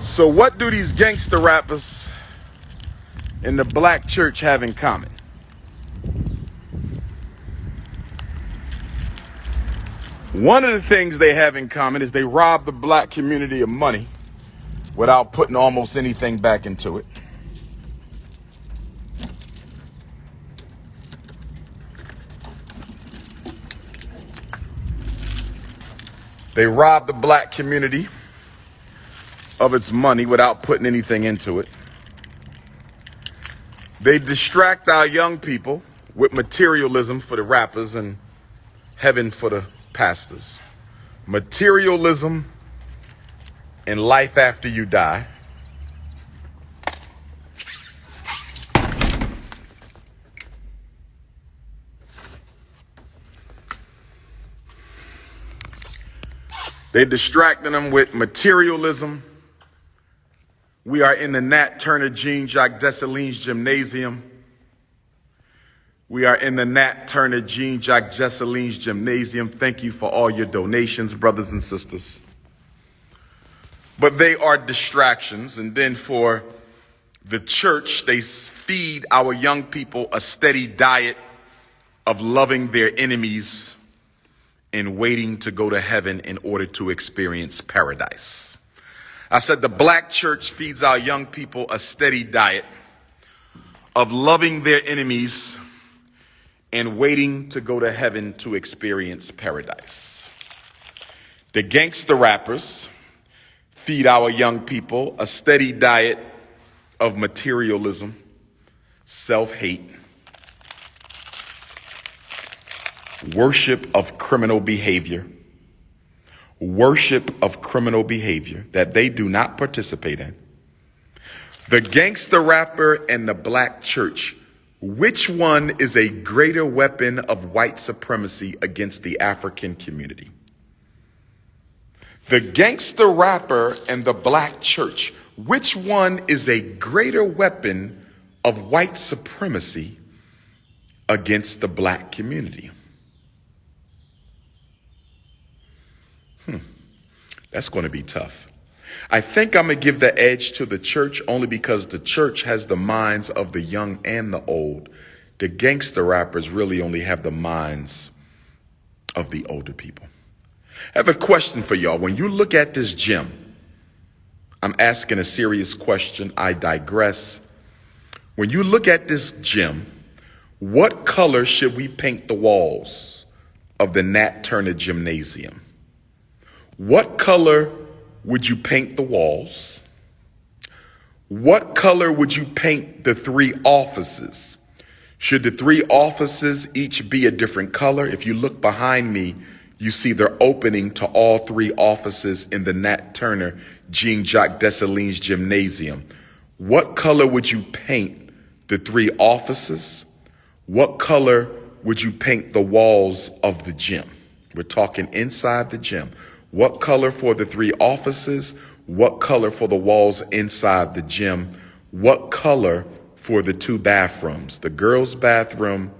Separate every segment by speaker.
Speaker 1: So what do these gangster rappers in the black church have in common? One of the things they have in common is they rob the black community of money without putting almost anything back into it. They rob the black community of its money without putting anything into it. They distract our young people with materialism for the rappers and heaven for the pastors. Materialism and life after you die. They distracting them with materialism. We are in the Nat Turner Jean Jacques Dessalines Gymnasium. We are in the Nat Turner Jean Jacques Dessalines Gymnasium. Thank you for all your donations, brothers and sisters. But they are distractions. And then for the church, they feed our young people a steady diet of loving their enemies and waiting to go to heaven in order to experience paradise. I said the black church feeds our young people a steady diet of loving their enemies and waiting to go to heaven to experience paradise. The gangster rappers feed our young people a steady diet of materialism, self-hate, worship of criminal behavior that they do not participate in. The gangster rapper and the black church, which one is a greater weapon of white supremacy against the African community? The gangster rapper and the black church, which one is a greater weapon of white supremacy against the black community? That's going to be tough. I think I'm going to give the edge to the church only because the church has the minds of the young and the old. The gangster rappers really only have the minds of the older people. I have a question for y'all. When you look at this gym, I'm asking a serious question. I digress. When you look at this gym, what color should we paint the walls of the Nat Turner Gymnasium? What color would you paint the walls? What color would you paint the three offices? Should the three offices each be a different color? If you look behind me, you see they're opening to all three offices in the Nat Turner Jean Jacques Dessalines Gymnasium. What color would you paint the three offices? What color would you paint the walls of the gym? We're talking inside the gym. What color for the three offices? What color for the walls inside the gym? What color for the two bathrooms, the girls' bathroom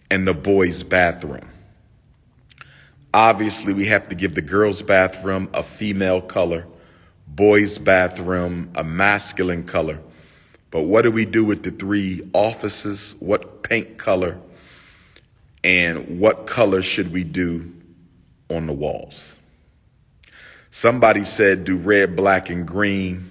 Speaker 1: and the boys' bathroom? Obviously, we have to give the girls' bathroom a female color, boys' bathroom a masculine color. But what do we do with the three offices? What paint color? And what color should we do on the walls? Somebody said do red, black, and green.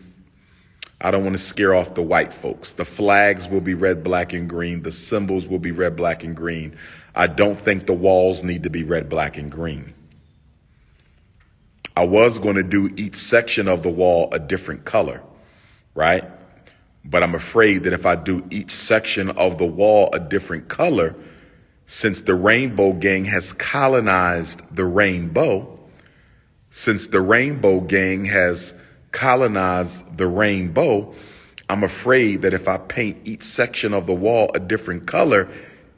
Speaker 1: I don't want to scare off the white folks. The flags will be red, black, and green. The symbols will be red, black, and green. I don't think the walls need to be red, black, and green. I was going to do each section of the wall a different color, right? But I'm afraid that if I do each section of the wall a different color, since the Rainbow Gang has colonized the rainbow, I'm afraid that if I paint each section of the wall a different color,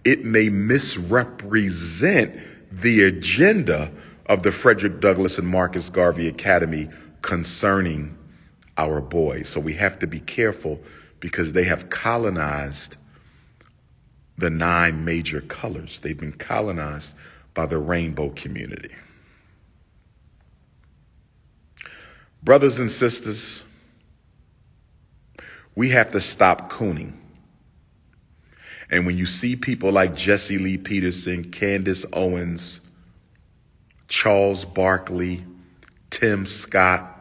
Speaker 1: it may misrepresent the agenda of the Frederick Douglass and Marcus Garvey Academy concerning our boys. So we have to be careful because they have colonized the 9 major colors. They've been colonized by the rainbow community. Brothers and sisters, We have to stop cooning. And when you see people like Jesse Lee Peterson, Candace Owens, Charles Barkley, Tim Scott,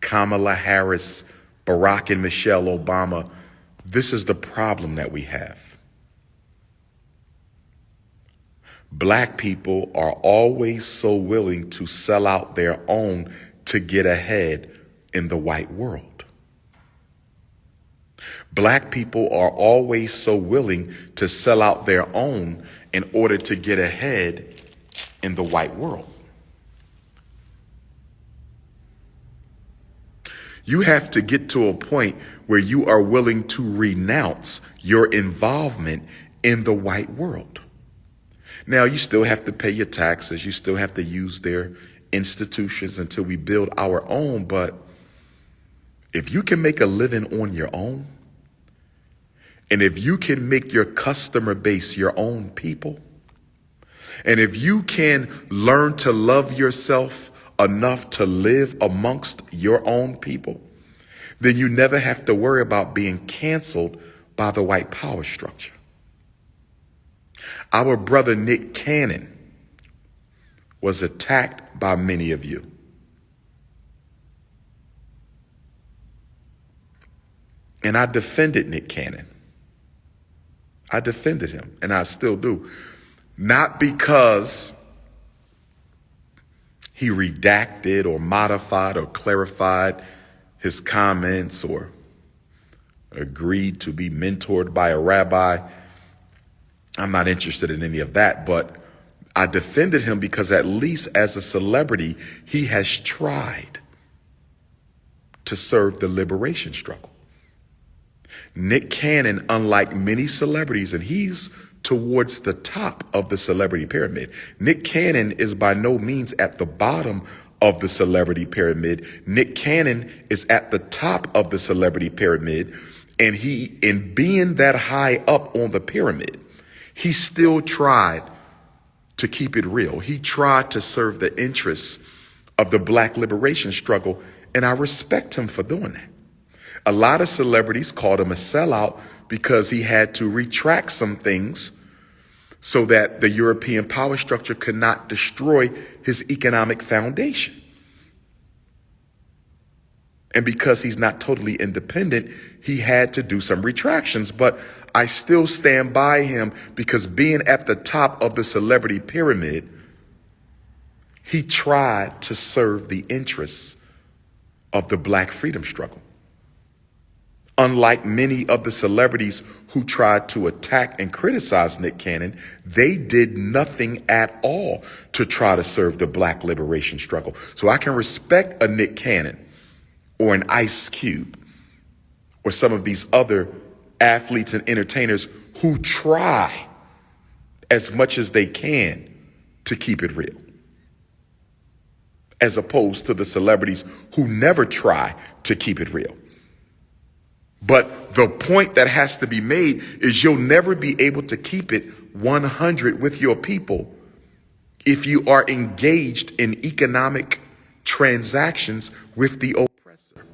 Speaker 1: Kamala Harris, Barack and Michelle Obama, this is the problem that we have. Black people are always so willing to sell out their own to get ahead in the white world. Black people are always so willing to sell out their own in order to get ahead in the white world. You have to get to a point where you are willing to renounce your involvement in the white world. Now, you still have to pay your taxes. You still have to use their institutions until we build our own. But if you can make a living on your own, and if you can make your customer base your own people, and if you can learn to love yourself enough to live amongst your own people, then you never have to worry about being canceled by the white power structure. Our brother Nick Cannon was attacked by many of you. And I defended Nick Cannon. I defended him, and I still do. Not because he redacted or modified or clarified his comments or agreed to be mentored by a rabbi. I'm not interested in any of that, but I defended him because at least as a celebrity, he has tried to serve the liberation struggle. Nick Cannon, unlike many celebrities, and he's towards the top of the celebrity pyramid. Nick Cannon is by no means at the bottom of the celebrity pyramid. Nick Cannon is at the top of the celebrity pyramid, and he, in being that high up on the pyramid, he still tried to keep it real. He tried to serve the interests of the Black liberation struggle, and I respect him for doing that. A lot of celebrities called him a sellout because he had to retract some things so that the European power structure could not destroy his economic foundation. And because he's not totally independent, he had to do some retractions. But I still stand by him because being at the top of the celebrity pyramid, he tried to serve the interests of the Black freedom struggle. Unlike many of the celebrities who tried to attack and criticize Nick Cannon, they did nothing at all to try to serve the Black liberation struggle. So I can respect a Nick Cannon or an Ice Cube or some of these other athletes and entertainers who try as much as they can to keep it real, as opposed to the celebrities who never try to keep it real. But the point that has to be made is you'll never be able to keep it 100 with your people if you are engaged in economic transactions with the oppressor.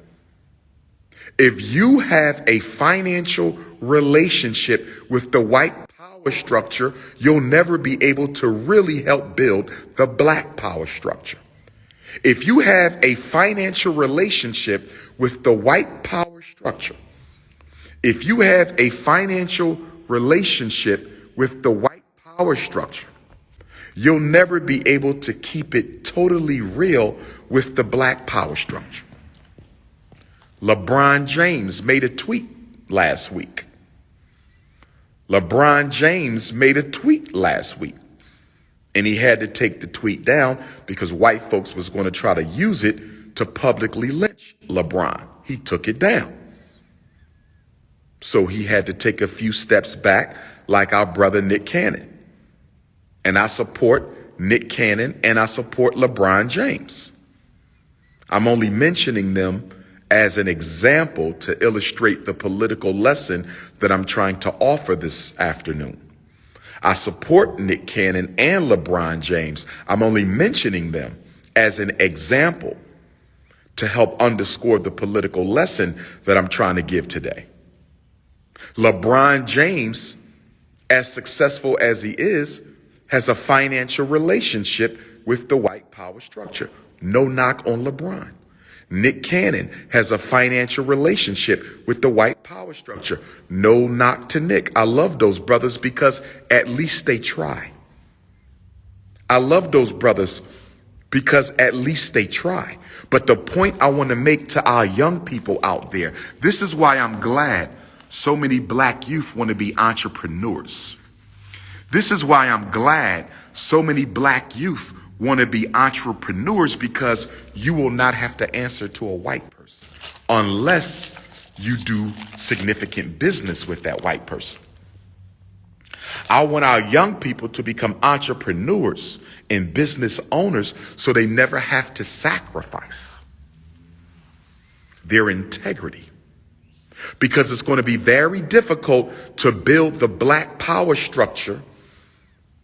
Speaker 1: If you have a financial relationship with the white power structure, you'll never be able to really help build the Black power structure. If you have a financial relationship with the white power structure, if you have a financial relationship with the white power structure, you'll never be able to keep it totally real with the Black power structure. LeBron James made a tweet last week. LeBron James made a tweet last week, and he had to take the tweet down because white folks was going to try to use it to publicly lynch LeBron. He took it down. So he had to take a few steps back, like our brother Nick Cannon. And I support Nick Cannon and I support LeBron James. I'm only mentioning them as an example to illustrate the political lesson that I'm trying to offer this afternoon. I support Nick Cannon and LeBron James. I'm only mentioning them as an example to help underscore the political lesson that I'm trying to give today. LeBron James, as successful as he is, has a financial relationship with the white power structure. No knock on LeBron. Nick Cannon has a financial relationship with the white power structure. No knock to Nick. I love those brothers because at least they try. I love those brothers because at least they try. But the point I want to make to our young people out there, this is why I'm glad so many black youth want to be entrepreneurs. This is why I'm glad so many black youth want to be entrepreneurs, because you will not have to answer to a white person unless you do significant business with that white person. I want our young people to become entrepreneurs and business owners so they never have to sacrifice their integrity. Because it's going to be very difficult to build the black power structure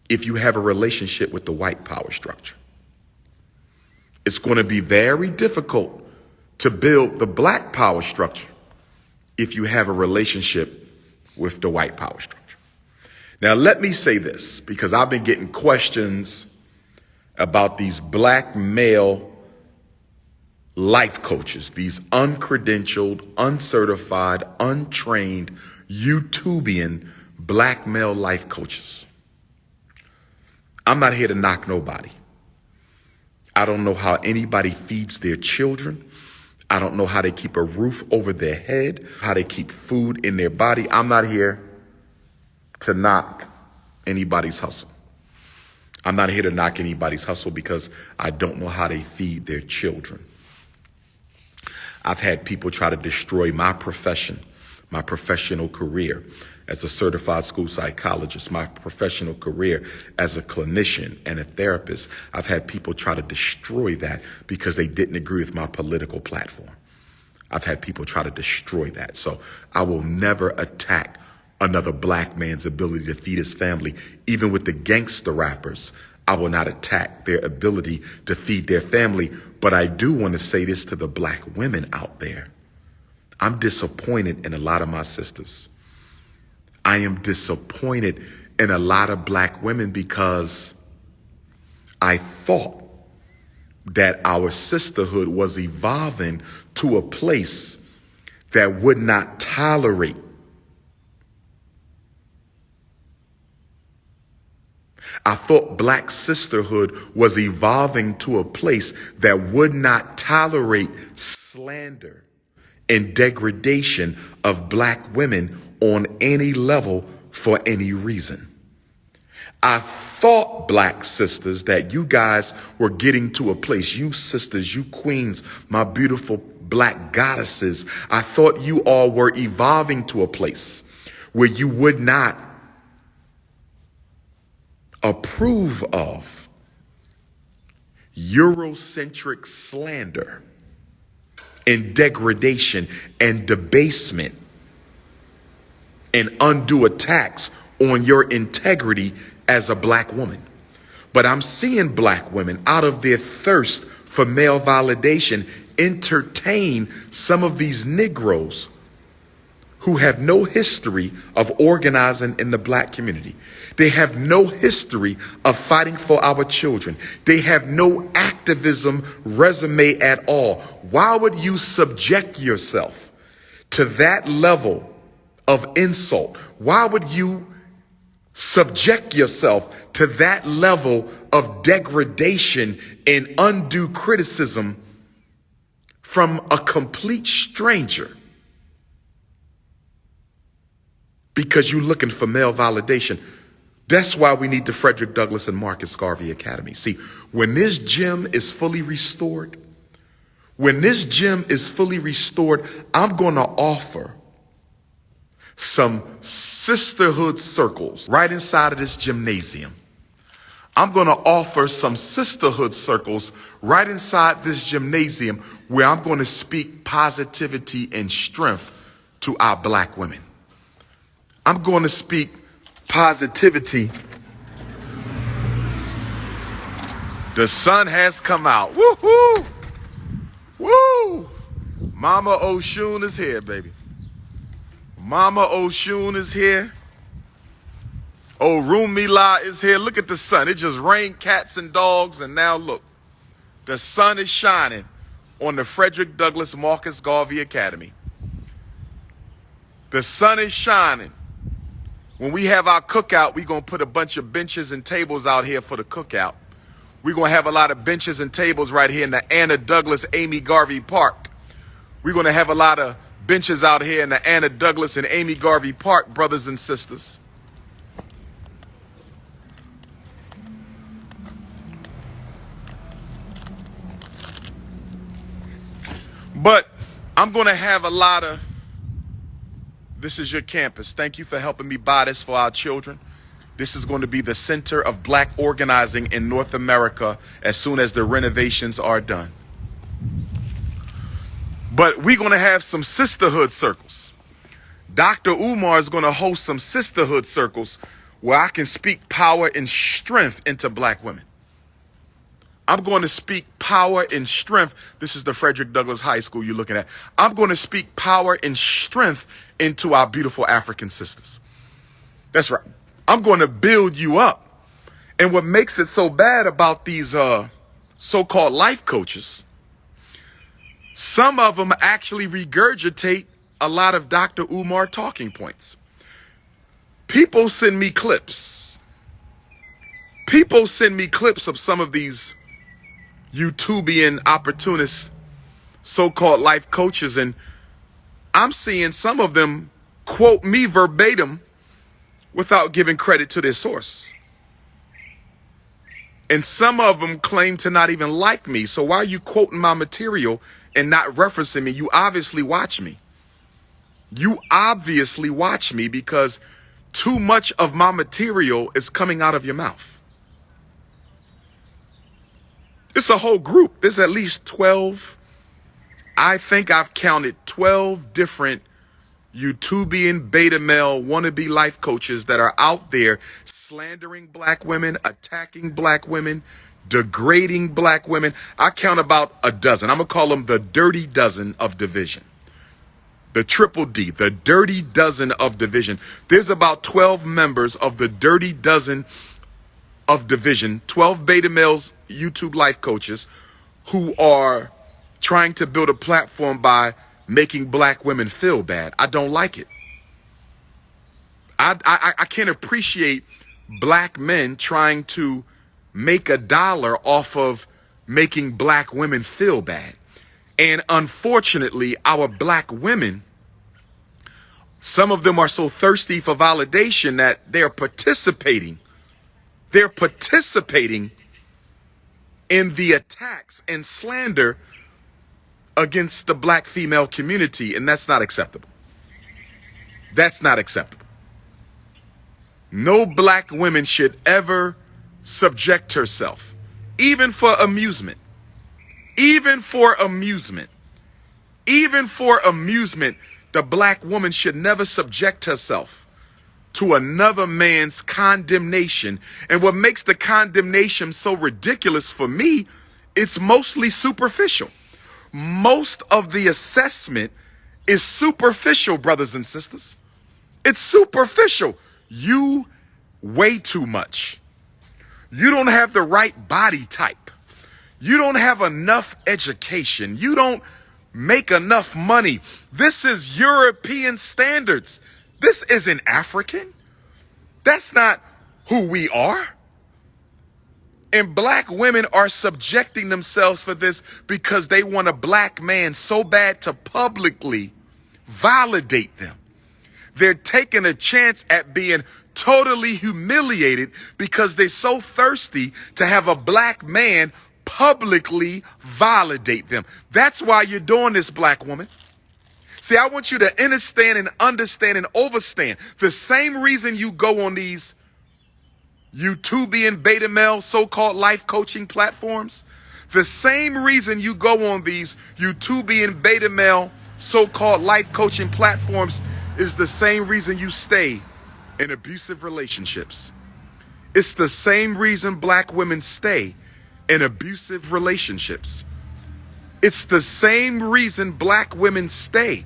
Speaker 1: if you have a relationship with the white power structure. It's going to be very difficult to build the black power structure if you have a relationship with the white power structure. Now, let me say this, because I've been getting questions about these black male life coaches, these uncredentialed, uncertified, untrained, YouTubian black male life coaches. I'm not here to knock nobody. I don't know how anybody feeds their children. I don't know how they keep a roof over their head, how they keep food in their body. I'm not here to knock anybody's hustle. I'm not here to knock anybody's hustle because I don't know how they feed their children. I've had people try to destroy my profession, my professional career as a certified school psychologist, my professional career as a clinician and a therapist. I've had people try to destroy that because they didn't agree with my political platform. I've had people try to destroy that. So I will never attack another black man's ability to feed his family. Even with the gangster rappers, I will not attack their ability to feed their family. But I do want to say this to the black women out there. I'm disappointed in a lot of my sisters. I am disappointed in a lot of black women because I thought that our sisterhood was evolving to a place that would not tolerate I thought black sisterhood was evolving to a place that would not tolerate slander and degradation of black women on any level for any reason. I thought, black sisters, that you guys were getting to a place, you sisters, you queens, my beautiful black goddesses, I thought you all were evolving to a place where you would not approve of Eurocentric slander and degradation and debasement and undue attacks on your integrity as a black woman. But I'm seeing black women, out of their thirst for male validation, entertain some of these Negroes who have no history of organizing in the black community. They have no history of fighting for our children. They have no activism resume at all. Why would you subject yourself to that level of insult? Why would you subject yourself to that level of degradation and undue criticism from a complete stranger? Because you're looking for male validation. That's why we need the Frederick Douglass and Marcus Garvey Academy. See, when this gym is fully restored, I'm going to offer some sisterhood circles right inside of this gymnasium. I'm going to offer some sisterhood circles right inside this gymnasium where I'm going to speak positivity and strength to our black women. I'm going to speak positivity. The sun has come out. Woo-hoo! Woo! Mama Oshun is here, baby. Mama Oshun is here. Orumila is here. Look at the sun. It just rained cats and dogs, and now look. The sun is shining on the Frederick Douglass Marcus Garvey Academy. The sun is shining. When we have our cookout, we're going to put a bunch of benches and tables out here for the cookout. We're going to have a lot of benches and tables right here in the Anna Douglas Amy Garvey Park. We're going to have a lot of benches out here in the Anna Douglas and Amy Garvey Park, brothers and sisters. But I'm going to have a lot of, this is your campus. Thank you for helping me buy this for our children. This is going to be the center of black organizing in North America as soon as the renovations are done. But we're going to have some sisterhood circles. Dr. Umar is going to host some sisterhood circles where I can speak power and strength into black women. I'm going to speak power and strength. This is the Frederick Douglass High School you're looking at. I'm going to speak power and strength into our beautiful African sisters. That's right. I'm going to build you up. And what makes it so bad about these so-called life coaches, some of them actually regurgitate a lot of Dr. Umar talking points. People send me clips. People send me clips of some of these YouTubian opportunist so-called life coaches, and I'm seeing some of them quote me verbatim without giving credit to their source. And some of them claim to not even like me. So why are you quoting my material and not referencing me? You obviously watch me. You obviously watch me because too much of my material is coming out of your mouth. It's a whole group. There's at least 12. I think I've counted 12 different YouTubian beta male wannabe life coaches that are out there slandering black women, attacking black women, degrading black women. I count about a dozen. I'm going to call them the dirty dozen of division. The triple D, the dirty dozen of division. There's about 12 members of the dirty dozen of division, 12 beta males, YouTube life coaches who are trying to build a platform by making black women feel bad. I don't like it. I can't appreciate black men trying to make a dollar off of making black women feel bad. And unfortunately, our black women, some of them are so thirsty for validation that they're participating in the attacks and slander against the black female community, and that's not acceptable. That's not acceptable. No black woman should ever subject herself, even for amusement. Even for amusement. Even for amusement, the black woman should never subject herself to another man's condemnation. And what makes the condemnation so ridiculous for me, it's mostly superficial. Most of the assessment is superficial, brothers and sisters. It's superficial. You weigh too much. You don't have the right body type. You don't have enough education. You don't make enough money. This is European standards. This isn't African. That's not who we are. And black women are subjecting themselves for this because they want a black man so bad to publicly validate them. They're taking a chance at being totally humiliated because they're so thirsty to have a black man publicly validate them. That's why you're doing this, black woman. See, I want you to understand and overstand the same reason you go on these YouTubian beta male so-called life coaching platforms. The same reason you go on these YouTubian beta male so-called life coaching platforms is the same reason you stay in abusive relationships. It's the same reason black women stay in abusive relationships. It's the same reason black women stay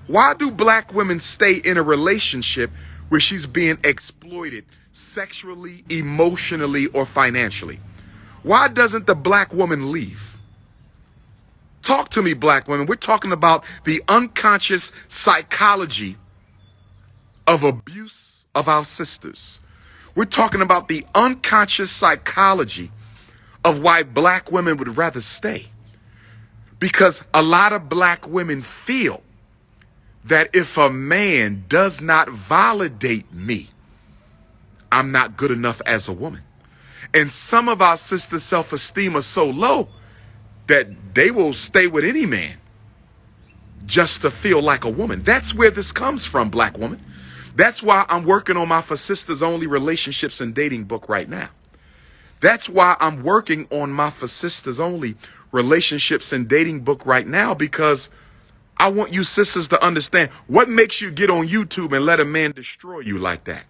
Speaker 1: Why do black women stay in a relationship where she's being exploited sexually, emotionally, or financially? Why doesn't the black woman leave? Talk to me, black women. We're talking about the unconscious psychology of abuse of our sisters. We're talking about the unconscious psychology of why black women would rather stay. Because a lot of black women feel that if a man does not validate me, I'm not good enough as a woman. And some of our sisters' self-esteem are so low that they will stay with any man just to feel like a woman. That's where this comes from, black woman. That's why I'm working on my For Sisters Only relationships and dating book right now. That's why I'm working on my For Sisters Only relationships and dating book right now, because I want you sisters to understand what makes you get on YouTube and let a man destroy you like that.